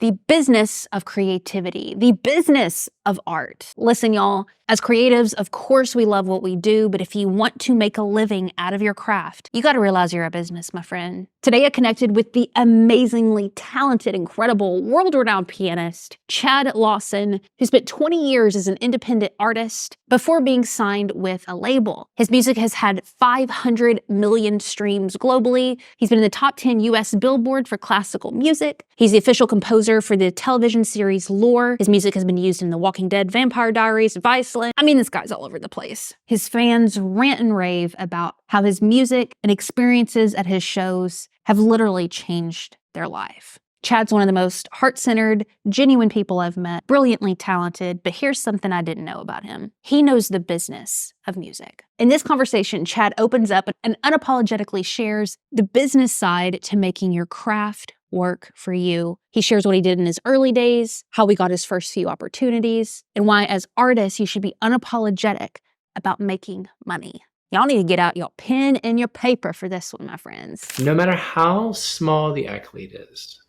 the business of creativity, the business of art. Listen, y'all, as creatives, of course we love what we do, but if you want to make a living out of your craft, you gotta realize you're a business, my friend. Today I connected with the amazingly talented, incredible, world-renowned pianist, Chad Lawson, who spent 20 years as an independent artist before being signed with a label. His music has had 500 million streams globally. He's been in the top 10 US Billboard for classical music. He's the official composer for the television series Lore. His music has been used in The Walking Dead, Vampire Diaries, Viceland. I mean, this guy's all over the place. His fans rant and rave about how his music and experiences at his shows have literally changed their life. Chad's one of the most heart-centered, genuine people I've met, brilliantly talented, but here's something I didn't know about him. He knows the business of music. In this conversation, Chad opens up and unapologetically shares the business side to making your craft work for you. He shares what he did in his early days, how he got his first few opportunities, and why as artists you should be unapologetic about making money. Y'all need to get out your pen and your paper for this one, my friends. No matter how small the accolade is,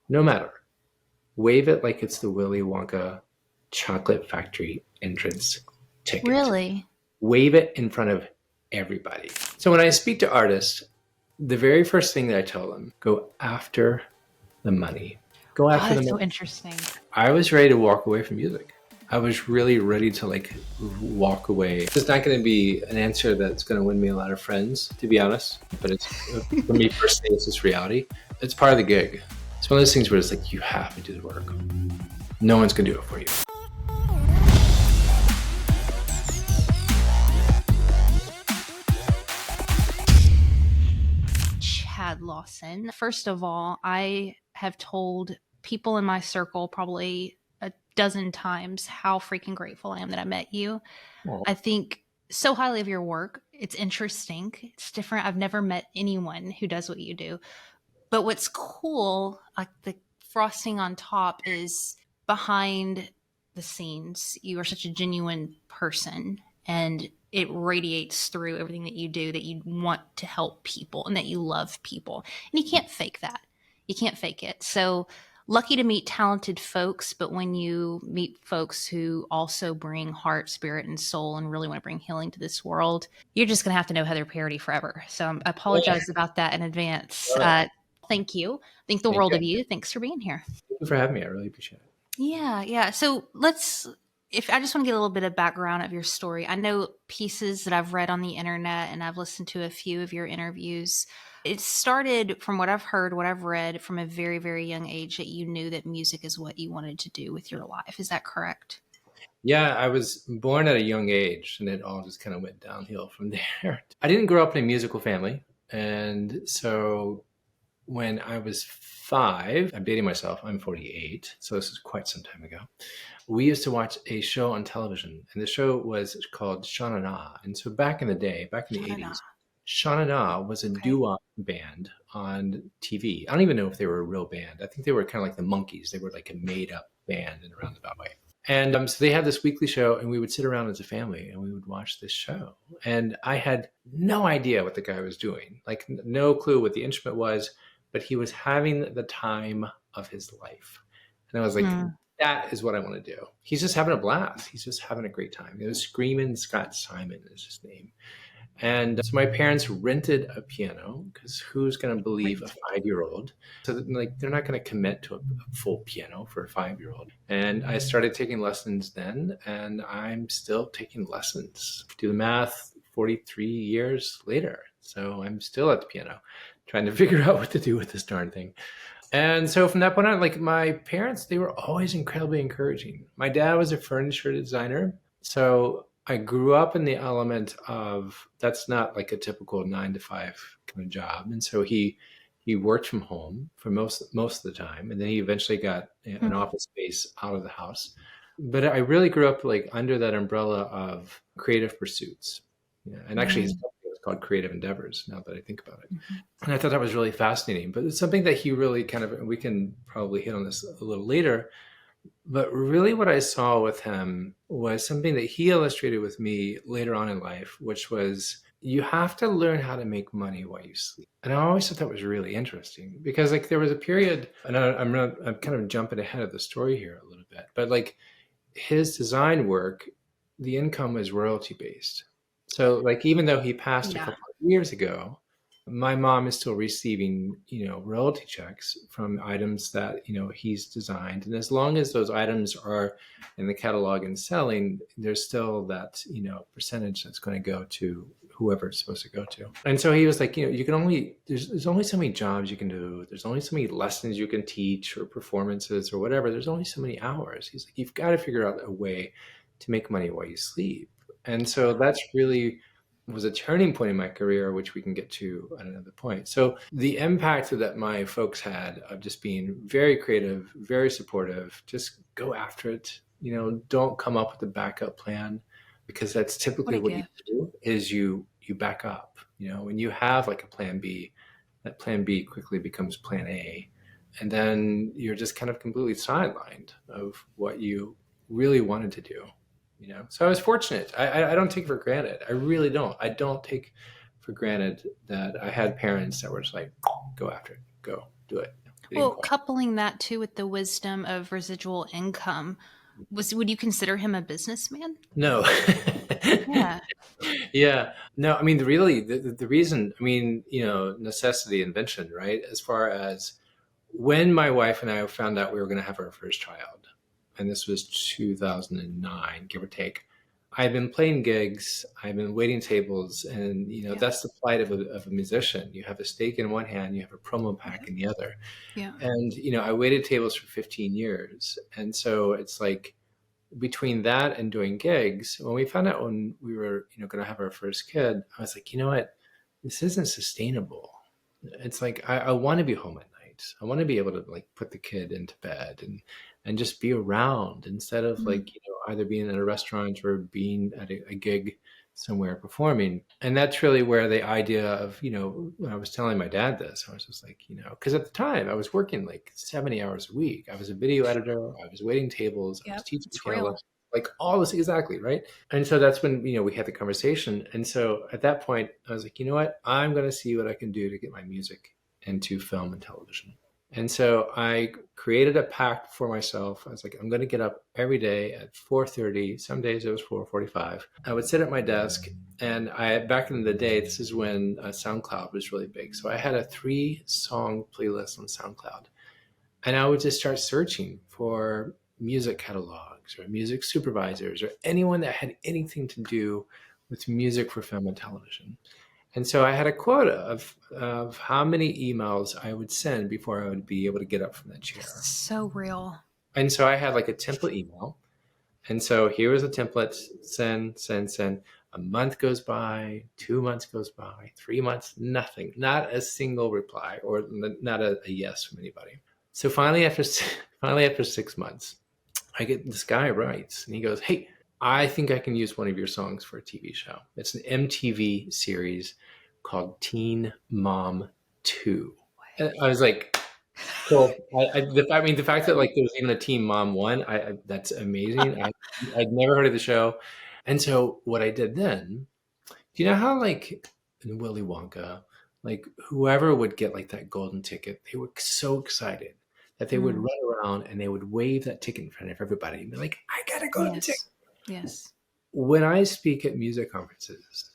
no matter, wave it like it's the Willy Wonka chocolate factory entrance ticket. Really? Wave it in front of everybody. So when I speak to artists, the very first thing that I tell them, go after the money. Go after the money. So interesting. I was ready to walk away from music. I was really ready to walk away. It's not going to be an answer that's going to win me a lot of friends, to be honest. But it's, for me personally, it's just reality. It's part of the gig. It's one of those things where it's like, you have to do the work. No one's going to do it for you. Chad Lawson. First of all, I have told people in my circle probably a dozen times how freaking grateful I am that I met you. Well, I think so highly of your work. It's interesting. It's different. I've never met anyone who does what you do. But what's cool, like the frosting on top, is behind the scenes. You are such a genuine person, and it radiates through everything that you do, that you want to help people and that you love people. And you can't fake that. You can't fake it. So lucky to meet talented folks, but when you meet folks who also bring heart, spirit, and soul and really want to bring healing to this world, you're just going to have to know Heather Parody forever. So I apologize about that in advance. Thank you. Think the world of you. Thanks for being here. Thank you for having me. I really appreciate it. Yeah. So if I just want to get a little bit of background of your story. I know pieces that I've read on the internet, and I've listened to a few of your interviews. It started, from what I've heard, what I've read, from a very, very young age, that you knew that music is what you wanted to do with your life. Is that correct? Yeah, I was born at a young age, and it all just kind of went downhill from there. I didn't grow up in a musical family. And so when I was 5, I'm dating myself, I'm 48, so this is quite some time ago. We used to watch a show on television, and the show was called Sha Na Na. And so back in the day, back in the 80s, Sha Na Na was a doo-wop band on TV. I don't even know if they were a real band. I think they were kind of like the Monkees. They were like a made-up band in a roundabout way. And so they had this weekly show, and we would sit around as a family and we would watch this show. And I had no idea what the guy was doing, like no clue what the instrument was, but he was having the time of his life. And I was like, that is what I want to do. He's just having a blast. He's just having a great time. It was Screamin' Scott Simon is his name. And so my parents rented a piano, because who's going to believe a 5-year-old? So they're not going to commit to a full piano for a 5-year-old. And I started taking lessons then, and I'm still taking lessons. Do the math, 43 years later. So I'm still at the piano, trying to figure out what to do with this darn thing. And so from that point on, my parents, they were always incredibly encouraging. My dad was a furniture designer. So I grew up in the element of, that's not like a typical 9-to-5 kind of job. And so he worked from home for most of the time. And then he eventually got an office space out of the house. But I really grew up under that umbrella of creative pursuits. Yeah. And actually his company was called Creative Endeavors, now that I think about it. And I thought that was really fascinating. But it's something that he really and we can probably hit on this a little later, but really what I saw with him was something that he illustrated with me later on in life, which was you have to learn how to make money while you sleep. And I always thought that was really interesting because like there was a period, and I'm kind of jumping ahead of the story here a little bit, but like his design work, the income was royalty based. So like even though he passed a Yeah. couple of years ago, my mom is still receiving, royalty checks from items that, he's designed. And as long as those items are in the catalog and selling, there's still that, percentage that's going to go to whoever it's supposed to go to. And so he was like, you can only, there's only so many jobs you can do. There's only so many lessons you can teach or performances or whatever. There's only so many hours. He's like, you've got to figure out a way to make money while you sleep. And so that's really was a turning point in my career, which we can get to at another point. So the impact that my folks had of just being very creative, very supportive, just go after it. Don't come up with a backup plan, because that's What typically a what you gift. do is you back up. When you have like a plan B, that plan B quickly becomes plan A. And then you're just kind of completely sidelined of what you really wanted to do. So I was fortunate. I don't take for granted. I really don't. I don't take for granted that I had parents that were just like, go after it, go do it. They didn't Well, question. coupling that too with the wisdom of residual income, would you consider him a businessman? No. Yeah. Yeah. No, I mean, the reason, I mean, necessity, invention, right? As far as when my wife and I found out we were going to have our first child, and this was 2009, give or take, I've been playing gigs, I've been waiting tables, and Yeah. that's the plight of a musician. You have a stake in one hand, you have a promo pack in the other. Yeah. And I waited tables for 15 years. And so it's like between that and doing gigs, when we found out when we were, going to have our first kid, I was like, you know what? This isn't sustainable. It's like I want to be home at night. I want to be able to like put the kid into bed and just be around instead of Mm. like, either being at a restaurant or being at a gig somewhere performing. And that's really where the idea of, when I was telling my dad this, I was just like, because at the time I was working like 70 hours a week. I was a video editor, I was waiting tables, I was Yep. teaching It's piano real. lessons, like all this exactly, right? And so that's when, we had the conversation. And so at that point, I was like, you know what? I'm going to see what I can do to get my music into film and television. And so I created a pact for myself. I was like, I'm going to get up every day at 4:30. Some days it was 4:45. I would sit at my desk, and back in the day, this is when SoundCloud was really big. So I had a 3-song playlist on SoundCloud, and I would just start searching for music catalogs or music supervisors or anyone that had anything to do with music for film and television. And so I had a quota of how many emails I would send before I would be able to get up from that chair. So real. And so I had like a template email. And so here was a template: send, send, send. A month goes by, 2 months goes by, 3 months, nothing, not a single reply or not a yes from anybody. So finally after 6 months, I get this guy writes and he goes, "Hey, I think I can use one of your songs for a TV show. It's an MTV series called Teen Mom 2." And I was like, cool. I mean, the fact that like there was even a Teen Mom 1, that's amazing. I'd never heard of the show. And so what I did then, do you know how like in Willy Wonka, like whoever would get like that golden ticket, they were so excited that they would Mm. run around and they would wave that ticket in front of everybody and be like, I got a golden ticket. Yes. Yes. When I speak at music conferences,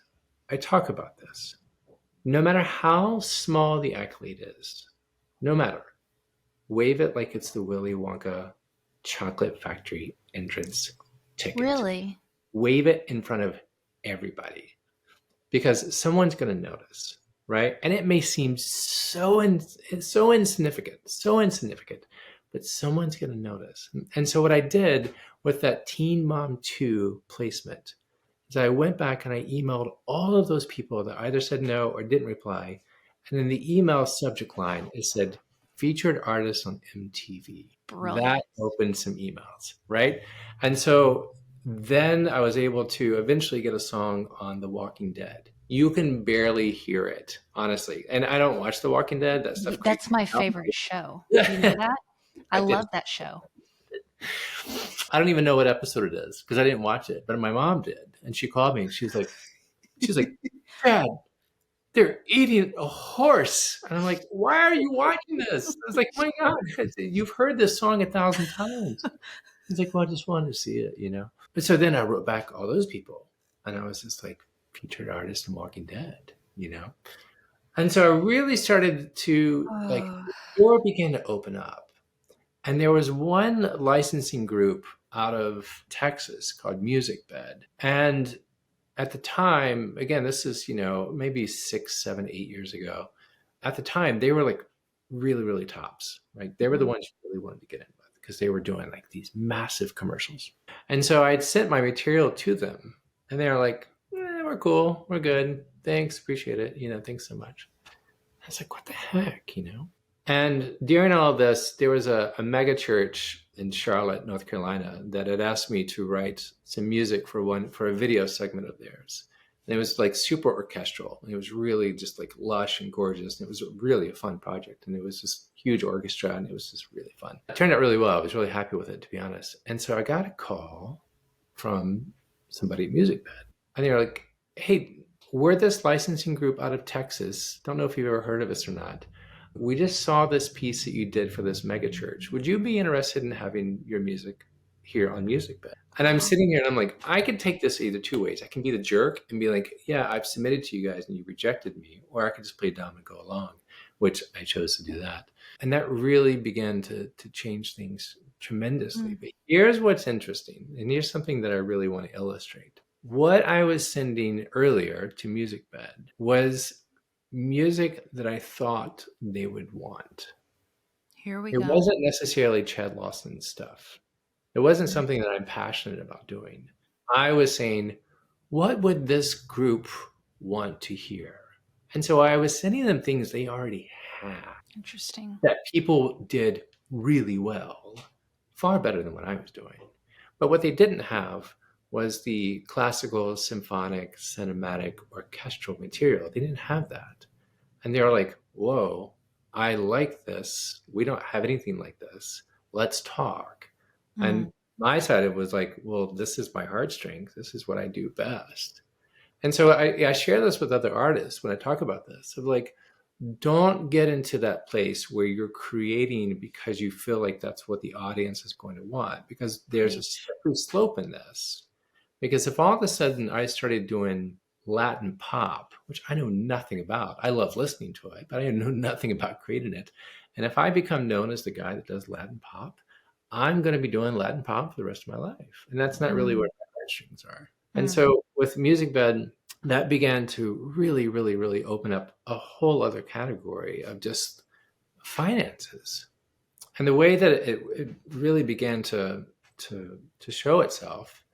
I talk about this. No matter how small the accolade is, no matter, wave it like it's the Willy Wonka chocolate factory entrance ticket. Really? Wave it in front of everybody, because someone's going to notice, right? And it may seem so insignificant, but someone's going to notice. And so what I did with that Teen Mom 2 placement is I went back and I emailed all of those people that either said no or didn't reply. And in the email subject line, it said featured artist on MTV. That Brilliant. opened some emails, right? And so then I was able to eventually get a song on The Walking Dead. You can barely hear it, honestly. And I don't watch The Walking Dead. That stuff creeps That's my me favorite show. out. You know that? I I did. love that show. I don't even know what episode it is because I didn't watch it, but my mom did. And she called me and she was like, Dad, they're eating a horse. And I'm like, why are you watching this? I was like, my God, you've heard this song 1,000 times. He's like, well, I just wanted to see it, you know? But so then I wrote back all those people, and I was just like featured artist in Walking Dead, you know? And so I really started to like, Oh. the door began to open up. And there was one licensing group out of Texas called Music Bed. And at the time, again, this is, maybe 6, 7, 8 years ago. At the time, they were like really, really tops, right? They were the ones you really wanted to get in with because they were doing like these massive commercials. And so I'd sent my material to them and they were like, we're cool. We're good. Thanks. Appreciate it. Thanks so much. I was like, what the heck, And during all of this, there was a mega church in Charlotte, North Carolina, that had asked me to write some music for a video segment of theirs. And it was like super orchestral. And it was really just like lush and gorgeous. And it was really a fun project. And it was just huge orchestra and it was just really fun. It turned out really well. I was really happy with it, to be honest. And so I got a call from somebody at Music Bed. And they were like, hey, we're this licensing group out of Texas. Don't know if you've ever heard of us or not. We just saw this piece that you did for this mega church. Would you be interested in having your music here on Music Bed? And I'm sitting here and I'm like, I could take this either two ways. I can be the jerk and be like, yeah, I've submitted to you guys and you rejected me. Or I could just play dumb and go along, which I chose to do that. And that really began to change things tremendously. But here's what's interesting. And here's something that I really want to illustrate. What I was sending earlier to Music Bed was music that I thought they would want. Here we It go. wasn't necessarily Chad Lawson stuff. It wasn't something that I'm passionate about doing. I was saying, what would this group want to hear? And so I was sending them things they already had. Interesting. That people did really well, far better than what I was doing. But what they didn't have was the classical, symphonic, cinematic, orchestral material. They didn't have that. And they were like, whoa, I like this. We don't have anything like this. Let's talk. And my side, it was like, well, this is my heartstrings. This is what I do best. And so I share this with other artists when I talk about this, of like, don't get into that place where you're creating because you feel like that's what the audience is going to want, because there's a slippery slope in this. Because if all of a sudden I started doing Latin pop, which I know nothing about, I love listening to it, but I know nothing about creating it. And if I become known as the guy that does Latin pop, I'm going to be doing Latin pop for the rest of my life. And that's not really where my heartstrings are. And so with Music Bed, that began to really, really, really open up a whole other category of just finances. And the way that it really began to show itself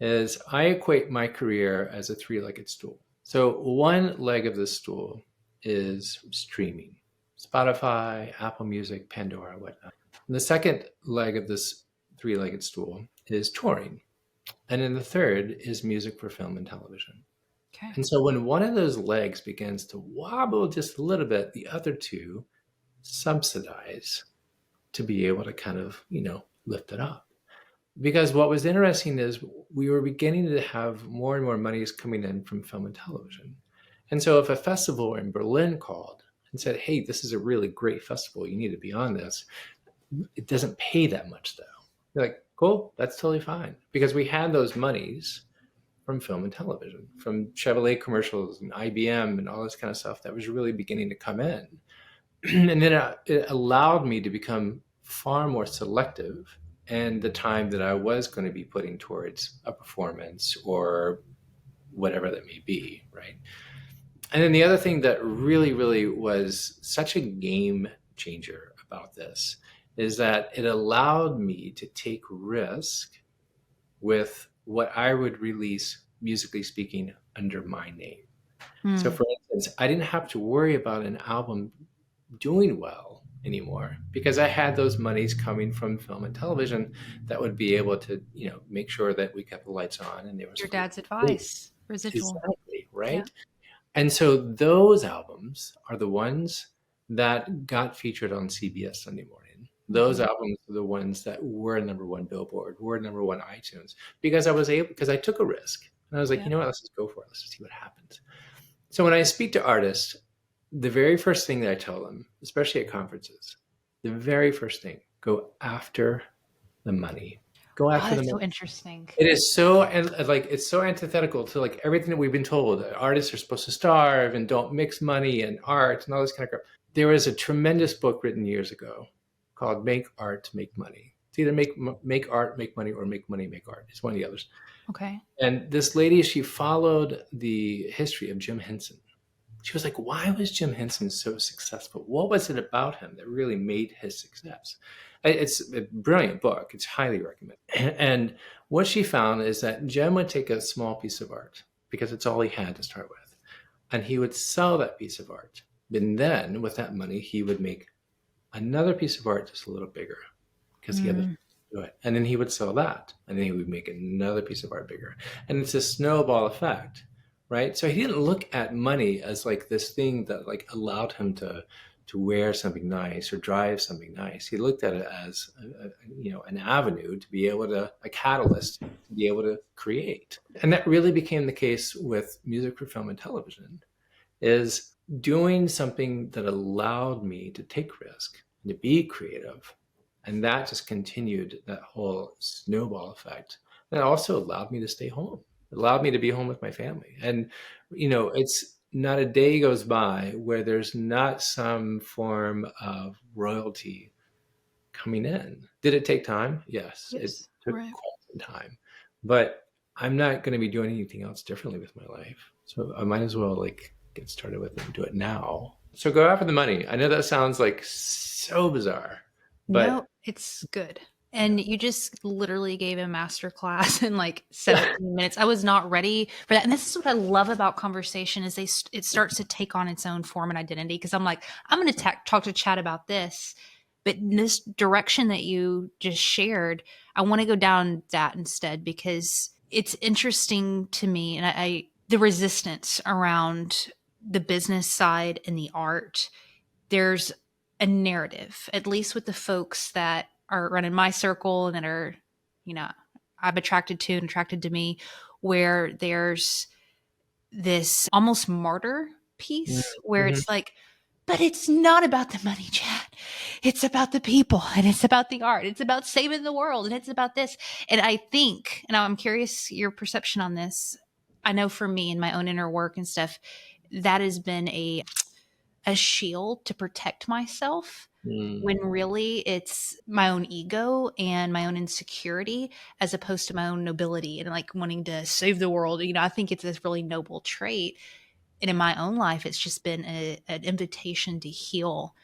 is I equate my career as a three-legged stool. So one leg of the stool is streaming, Spotify, Apple Music, Pandora, whatnot. And the second leg of this three-legged stool is touring. And then the third is music for film and television. Okay. And so when one of those legs begins to wobble just a little bit, the other two subsidize to be able to kind of, lift it up. Because what was interesting is we were beginning to have more and more monies coming in from film and television. And so if a festival in Berlin called and said, hey, this is a really great festival, you need to be on this, it doesn't pay that much though. You're like, cool, that's totally fine. Because we had those monies from film and television, from Chevrolet commercials and IBM and all this kind of stuff that was really beginning to come in. And then it allowed me to become far more selective in the time that I was going to be putting towards a performance or whatever that may be, right? And then the other thing that really, really was such a game changer about this is that it allowed me to take risk with what I would release, musically speaking, under my name. So for instance, I didn't have to worry about an album doing well anymore because I had those monies coming from film and television that would be able to, make sure that we kept the lights on and there was Your dad's advice, Residual. Exactly, right? Yeah. And so those albums are the ones that got featured on CBS Sunday Morning. Those albums are the ones that were number one Billboard, were number one iTunes, because I took a risk. And I was like, you know what, let's just go for it. Let's just see what happens. So when I speak to artists, the very first thing that I tell them, especially at conferences, the very first thing, go after the money. Go Oh, after the that's so money. interesting. It is so, and like it's so antithetical to like everything that we've been told. Artists are supposed to starve and don't mix money and art and all this kind of crap. There was a tremendous book written years ago called "Make Art, Make Money." It's either make art, make money, or make money, make art. It's one of the others. Okay. And this lady, she followed the history of Jim Henson. She was like, why was Jim Henson so successful? What was it about him that really made his success? It's a brilliant book. It's highly recommended. And what she found is that Jim would take a small piece of art because it's all he had to start with. And he would sell that piece of art. And then with that money, he would make another piece of art just a little bigger because he had to do it. And then he would sell that. And then he would make another piece of art bigger. And it's a snowball effect, right? So he didn't look at money as like this thing that like allowed him to wear something nice or drive something nice. He looked at it as an avenue to be able to, a catalyst to be able to create. And that really became the case with music for film and television, is doing something that allowed me to take risk and to be creative. And that just continued that whole snowball effect. And it also allowed me to stay home. It allowed me to be home with my family. And, it's not a day goes by where there's not some form of royalty coming in. Did it take time? Yes, it took Right. quite some time. But I'm not going to be doing anything else differently with my life. So I might as well get started with it and do it now. So go after the money. I know that sounds like so bizarre, but No, it's good. And you just literally gave a master class in like 17 minutes. I was not ready for that. And this is what I love about conversation is it starts to take on its own form and identity. Cause I'm like, I'm going to talk to Chad about this, but in this direction that you just shared, I want to go down that instead because it's interesting to me. And the resistance around the business side and the art, there's a narrative, at least with the folks that are running my circle and that are, I'm attracted to and attracted to me, where there's this almost martyr piece where Mhm. it's like, but it's not about the money, Chad. It's about the people and it's about the art. It's about saving the world and it's about this. And I think, and I'm curious your perception on this. I know for me in my own inner work and stuff, that has been a shield to protect myself Mm. when really it's my own ego and my own insecurity as opposed to my own nobility and like wanting to save the world. I think it's this really noble trait. And in my own life, it's just been an invitation to heal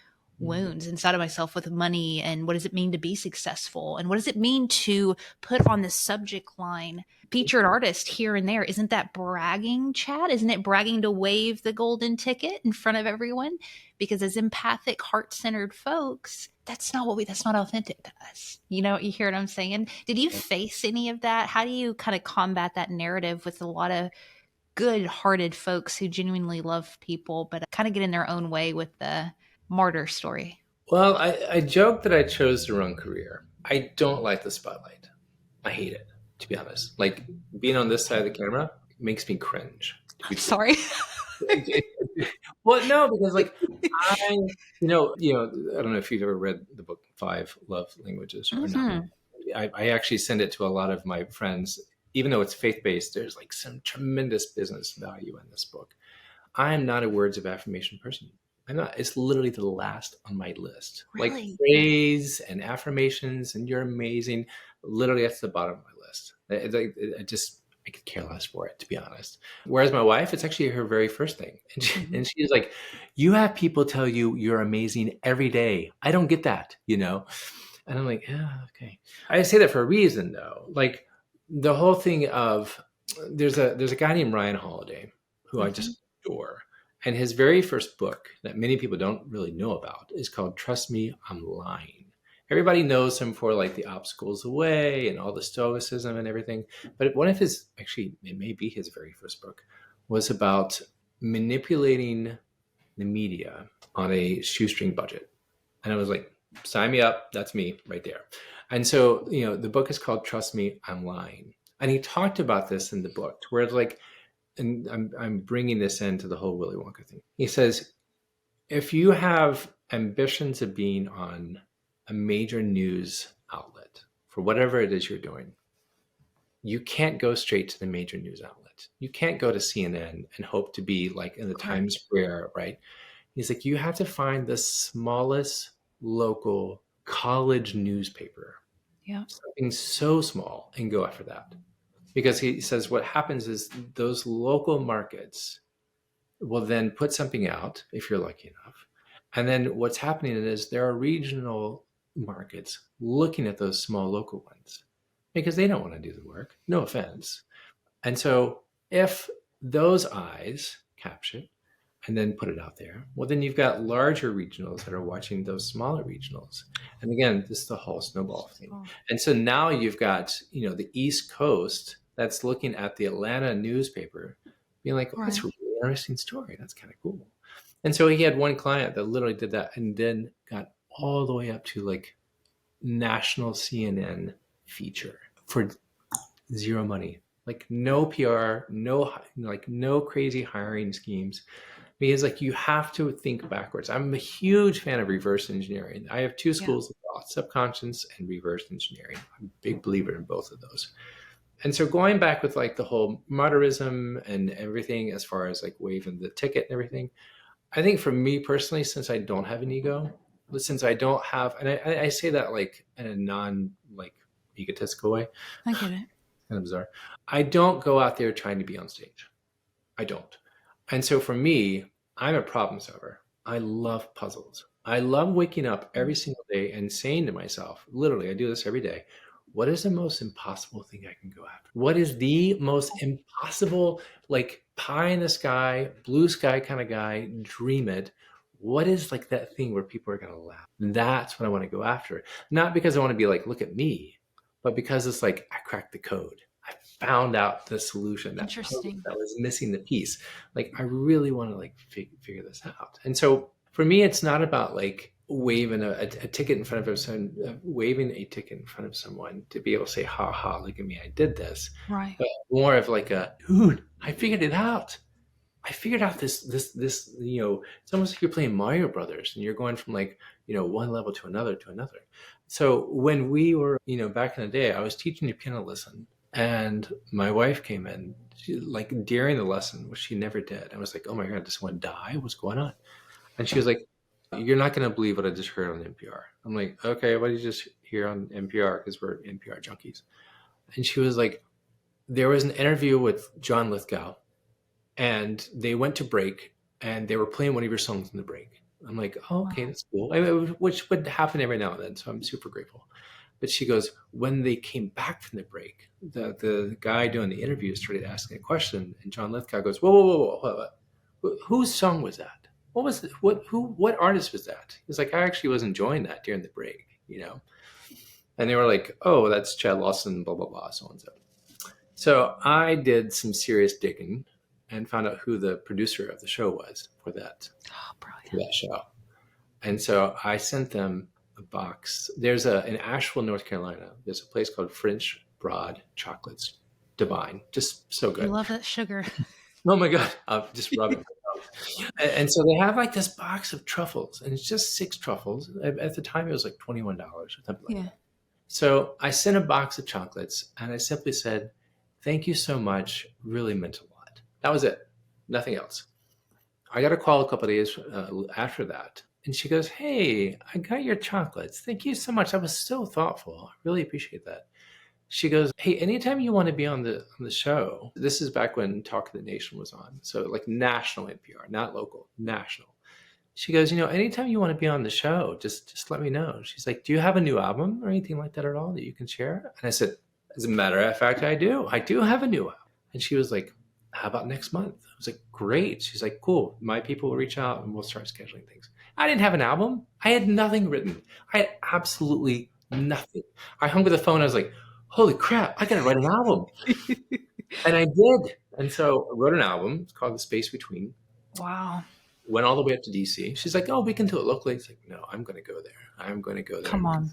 Mm. wounds inside of myself with money and what does it mean to be successful and what does it mean to put on the subject line featured artist here and there. Isn't that bragging, Chad? Isn't it bragging to wave the golden ticket in front of everyone? Because as empathic, heart-centered folks, that's not authentic to us. You hear what I'm saying? Did you face any of that? How do you kind of combat that narrative with a lot of good-hearted folks who genuinely love people, but kind of get in their own way with the martyr story? Well, I joke that I chose the wrong career. I don't like the spotlight. I hate it, to be honest. Like being on this side of the camera makes me cringe, to I'm be true. sorry. Well, no, because like I, I don't know if you've ever read the book Five Love Languages or not. Hmm. I actually send it to a lot of my friends, even though it's faith based. There's like some tremendous business value in this book. I am not a words of affirmation person. I'm not. It's literally the last on my list. Like Really? praise and affirmations and you're amazing. Literally, that's the bottom of my list. I could care less for it, to be honest. Whereas my wife, it's actually her very first thing. And, and she's like, you have people tell you you're amazing every day. I don't get that, And I'm like, yeah, okay. I say that for a reason, though. Like the whole thing of there's a guy named Ryan Holiday who I Hmm. just adore. And his very first book that many people don't really know about is called Trust Me, I'm Lying. Everybody knows him for like The Obstacles Away and all the stoicism and everything. But one of his, actually, it may be his very first book, was about manipulating the media on a shoestring budget. And I was like, sign me up. That's me right there. And so, the book is called Trust Me, I'm Lying. And he talked about this in the book where it's like, and I'm bringing this into the whole Willy Wonka thing. He says, if you have ambitions of being on a major news outlet for whatever it is you're doing, you can't go straight to the major news outlet. You can't go to CNN and hope to be like in the Times Square, right? He's like, you have to find the smallest local college newspaper, something so small, and go after that. Because he says what happens is those local markets will then put something out, if you're lucky enough. And then what's happening is there are regional markets looking at those small local ones because they don't want to do the work. No offense. And so if those eyes capture it and then put it out there, well, then you've got larger regionals that are watching those smaller regionals. And again, this is the whole snowball thing. And so now you've got, the East Coast that's looking at the Atlanta newspaper being like, oh, that's a really interesting story. That's kind of cool. And so he had one client that literally did that and then got all the way up to like national CNN feature for zero money, like no PR, no crazy hiring schemes. Because like you have to think backwards. I'm a huge fan of reverse engineering. I have two schools of thought, subconscious and reverse engineering. I'm a big believer in both of those. And so going back with like the whole modernism and everything as far as like waving the ticket and everything, I think for me personally, since I don't have an ego, since I don't have, and I say that like in a non like egotistical way. I get it. Kind of bizarre. I don't go out there trying to be on stage. I don't. And so for me, I'm a problem solver. I love puzzles. I love waking up every single day and saying to myself, literally, I do this every day. What is the most impossible thing I can go after? What is the most impossible, like pie in the sky, blue sky kind of guy, dream it? What is like that thing where people are going to laugh? That's what I want to go after. Not because I want to be like, look at me, but because it's like, I cracked the code. I found out the solution that was missing the piece. Like, I really want to like figure this out. And so for me, it's not about like waving a ticket in front of someone, waving a ticket in front of someone to be able to say, ha ha, look at me, I did this. Right. But more of like dude, I figured it out. I figured out this, it's almost like you're playing Mario Brothers and you're going from like, one level to another. So when we were, back in the day, I was teaching a piano lesson and my wife came in like during the lesson, which she never did. I was like, oh my God, does someone die? What's going on? And she was like, you're not going to believe what I just heard on NPR. I'm like, okay, what did you just hear on NPR? Because we're NPR junkies. And she was like, there was an interview with John Lithgow and they went to break and they were playing one of your songs in the break. I'm like, oh, okay, that's cool. Which would happen every now and then. So I'm super grateful. But she goes, when they came back from the break, the guy doing the interview started asking a question. And John Lithgow goes, whoa. Whose song was that? What was it? What artist was that? He's like, I actually was enjoying that during the break, And they were like, oh, that's Chad Lawson, blah, blah, blah, so on and so. So I did some serious digging and found out who the producer of the show was for that show. And so I sent them a box. There's in Asheville, North Carolina, there's a place called French Broad Chocolates. Divine. Just so good. I love that sugar. Oh my God. I'll just rub it. And so they have like this box of truffles and it's just 6 truffles. At the time it was like $21 or something like that. So I sent a box of chocolates and I simply said, thank you so much. Really meant a lot. That was it. Nothing else. I got a call a couple of days after that. And she goes, hey, I got your chocolates. Thank you so much. That was so thoughtful. I really appreciate that. She goes, hey, anytime you want to be on the show, this is back when Talk of the Nation was on. So like national NPR, not local, national. She goes, anytime you want to be on the show, just let me know. She's like, do you have a new album or anything like that at all that you can share? And I said, as a matter of fact, I do. I do have a new album. And she was like, how about next month? I was like, great. She's like, cool. My people will reach out and we'll start scheduling things. I didn't have an album. I had nothing written. I had absolutely nothing. I hung with the phone. I was like, holy crap, I got to write an album. And I did. And so I wrote an album. It's called The Space Between. Wow. Went all the way up to DC. She's like, oh, we can do it locally. It's like, no, I'm going to go there. I'm going to go there. Come on.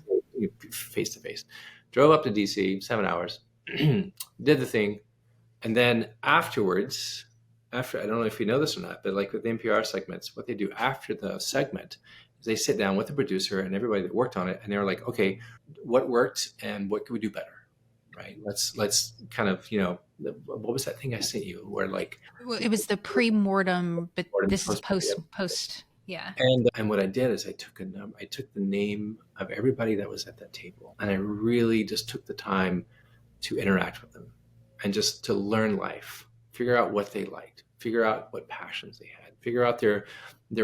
Face to face. Drove up to DC, 7 hours, did the thing. And then afterwards, after, I don't know if you know this or not, but like with the NPR segments, what they do after the segment is they sit down with the producer and everybody that worked on it, and they're like, okay, what worked and what can we do better? Right. Let's kind of, what was that thing I sent you where like Well, it was the pre-mortem, but this is post. post. Yeah. And what I did is I took the name of everybody that was at that table, and I really just took the time to interact with them and just to learn life, figure out what they liked, figure out what passions they had, figure out their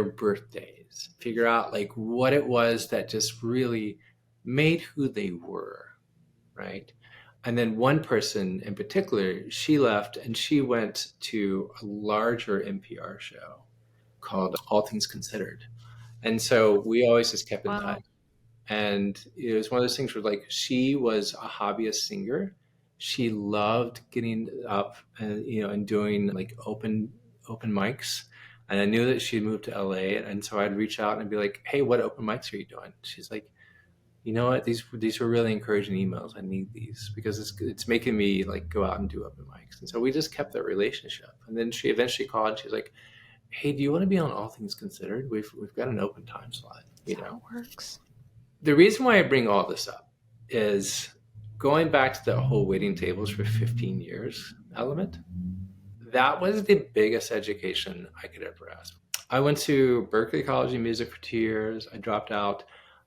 birthdays, figure out like what it was that just really made who they were, right? And then one person in particular, she left and she went to a larger NPR show called All Things Considered. And so we always just kept in touch. And it was one of those things where like she was a hobbyist singer. She loved getting up and doing like open mics. And I knew that she moved to LA. And so I'd reach out and be like, hey, what open mics are you doing? She's like, you know what? These were really encouraging emails. I need these because it's making me like go out and do open mics. And so we just kept that relationship. And then she eventually called and she's like, hey, do you want to be on All Things Considered? We've got an open time slot. That's how it works. The reason why I bring all this up is going back to the whole waiting tables for 15 years element. That was the biggest education I could ever ask. I went to Berklee College of Music for 2 years. I dropped out.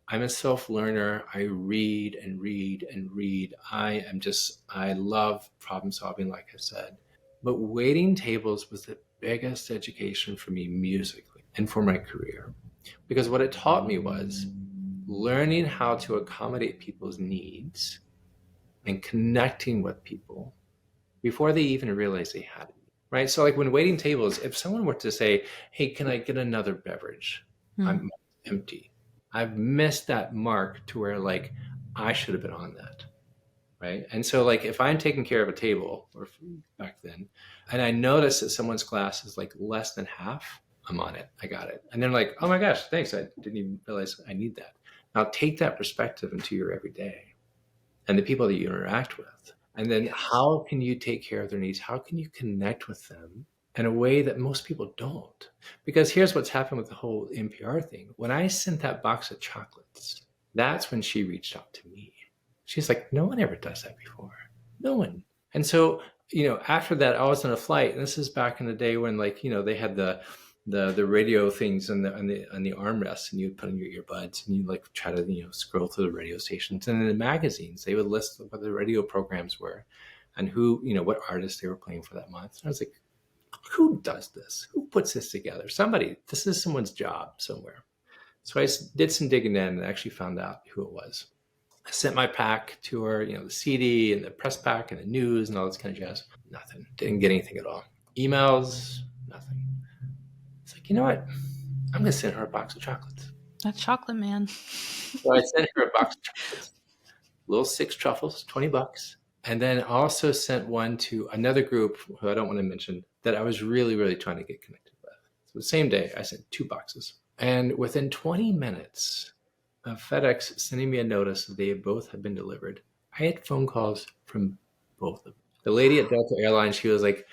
I'm a self-learner. I read and read and read. I love problem solving, like I said. But waiting tables was the biggest education for me musically and for my career. Because what it taught me was learning how to accommodate people's needs and connecting with people before they even realize they had it. Right? So like when waiting tables, if someone were to say, hey, can I get another beverage? I'm empty. I've missed that mark to where like I should have been on that. Right. And so like if I'm taking care of a table or back then, and I notice that someone's glass is like less than half, I'm on it. I got it. And then like, oh my gosh, thanks. I didn't even realize I need that. Now take that perspective into your everyday and the people that you interact with. And then how can you take care of their needs? How can you connect with them in a way that most people don't? Because here's what's happened with the whole NPR thing. When I sent that box of chocolates, that's when she reached out to me. She's like, no one ever does that before. No one. And so, after that, I was on a flight. And this is back in the day when like, they had the radio things on the armrests, and you'd put in your earbuds and you like try to, scroll through the radio stations. And in the magazines, they would list what the radio programs were and who, what artists they were playing for that month. And I was like, who does this? Who puts this together? Somebody, this is someone's job somewhere. So I did some digging in and actually found out who it was. I sent my pack to her, the CD and the press pack and the news and all this kind of jazz. Nothing. Didn't get anything at all. Emails, nothing. It's like, you know what? I'm going to send her a box of chocolates. That's chocolate, man. So I sent her a box of chocolates. Little 6 truffles, $20. And then also sent one to another group who I don't want to mention that I was really, really trying to get connected with. So the same day, I sent 2 boxes. And within 20 minutes of FedEx sending me a notice that they both had been delivered, I had phone calls from both of them. The lady at Delta Airlines, she was like,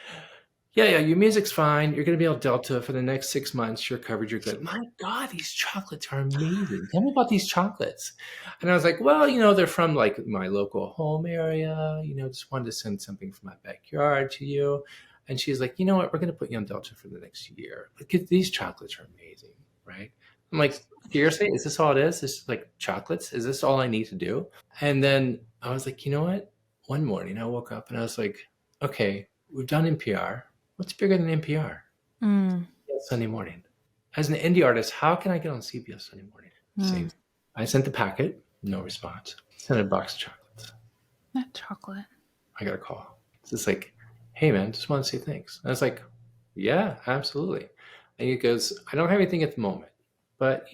yeah, your music's fine. You're going to be on Delta for the next 6 months. You're covered. You're good. My God, these chocolates are amazing. Tell me about these chocolates. And I was like, well, they're from like my local home area. Just wanted to send something from my backyard to you. And she's like, you know what? We're going to put you on Delta for the next year. Because these chocolates are amazing, right? I'm like, seriously? Is this all it is? This is like chocolates? Is this all I need to do? And then I was like, you know what? One morning I woke up and I was like, okay, we've done NPR. What's bigger than NPR? Sunday morning. As an indie artist, how can I get on CBS Sunday morning? Same. I sent the packet, no response. Sent a box of chocolates. Not chocolate. I got a call. It's just like, hey man, just want to say thanks. And I was like, yeah, absolutely. And he goes, I don't have anything at the moment, but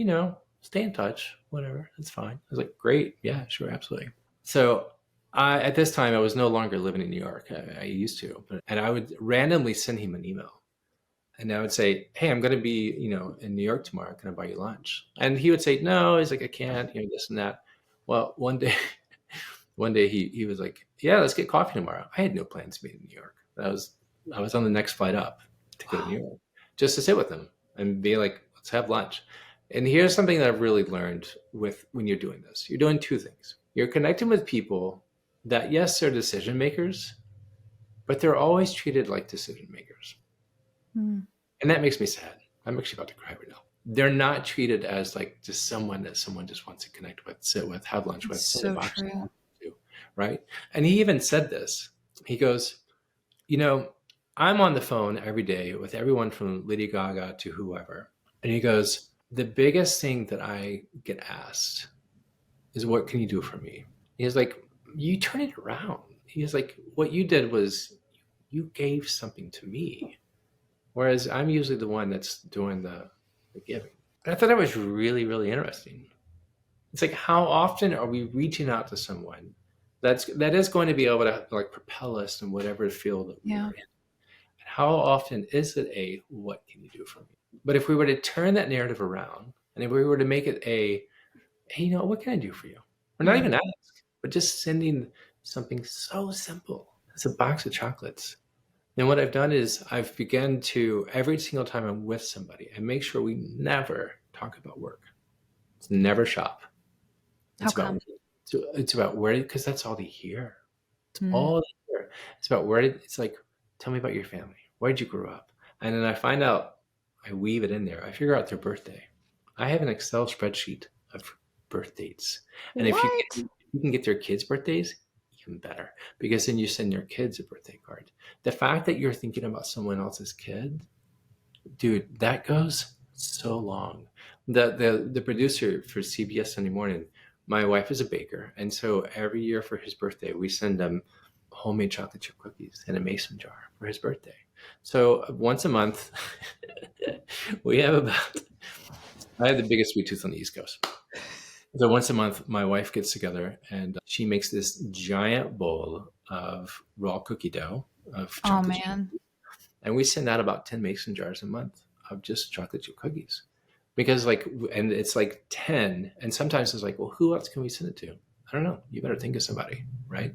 stay in touch, whatever, it's fine. I was like, great, yeah, sure, absolutely. So at this time, I was no longer living in New York. I used to, and I would randomly send him an email. And I would say, hey, I'm going to be, in New York tomorrow. Can I buy you lunch? And he would say, no. He's like, I can't, this and that. Well, one day he was like, yeah, let's get coffee tomorrow. I had no plans to be in New York. I was on the next flight up. to go to New York just to sit with them and be like, let's have lunch. And here's something that I've really learned with when you're doing this. You're doing two things. You're connecting with people that, yes, they're decision makers, but they're always treated like decision makers. Mm. And that makes me sad. I'm actually about to cry right now. They're not treated as like just someone that someone just wants to connect with, sit with, have lunch with, It's send a so box true. to, right? And he even said this. He goes, you know, I'm on the phone every day with everyone from Lady Gaga to whoever. And he goes, the biggest thing that I get asked is, what can you do for me? He's like, you turn it around. He's like, what you did was you gave something to me. Whereas I'm usually the one that's doing the giving. And I thought that was really, really interesting. It's like, how often are we reaching out to someone that is going to be able to like propel us in whatever field that we Yeah. are in? And how often is it a, what can you do for me? But if we were to turn that narrative around, and if we were to make it a, hey, you know, what can I do for you? Or not even ask, but just sending something so simple as a box of chocolates. And what I've done is I've begun to, every single time I'm with somebody, I make sure we never talk about work. It's never shop. It's How about, come? it's about where, because that's all they hear. It's Mm. all they hear. It's about where, it's like, tell me about your family. Where did you grow up? And then I find out, I weave it in there. I figure out their birthday. I have an Excel spreadsheet of birth dates. And if What? you can get their kids' birthdays, even better, because then you send your kids a birthday card. The fact that you're thinking about someone else's kid, dude, that goes so long. The producer for CBS Sunday Morning, my wife is a baker, and so every year for his birthday, we send him homemade chocolate chip cookies in a mason jar for his birthday. So once a month, we have about, I have the biggest sweet tooth on the East Coast. So once a month, my wife gets together and she makes this giant bowl of raw cookie dough of Oh chocolate chip. man. And we send out about 10 mason jars a month of just chocolate chip cookies. Because like, and it's like 10. And sometimes it's like, well, who else can we send it to? I don't know. You better think of somebody, right?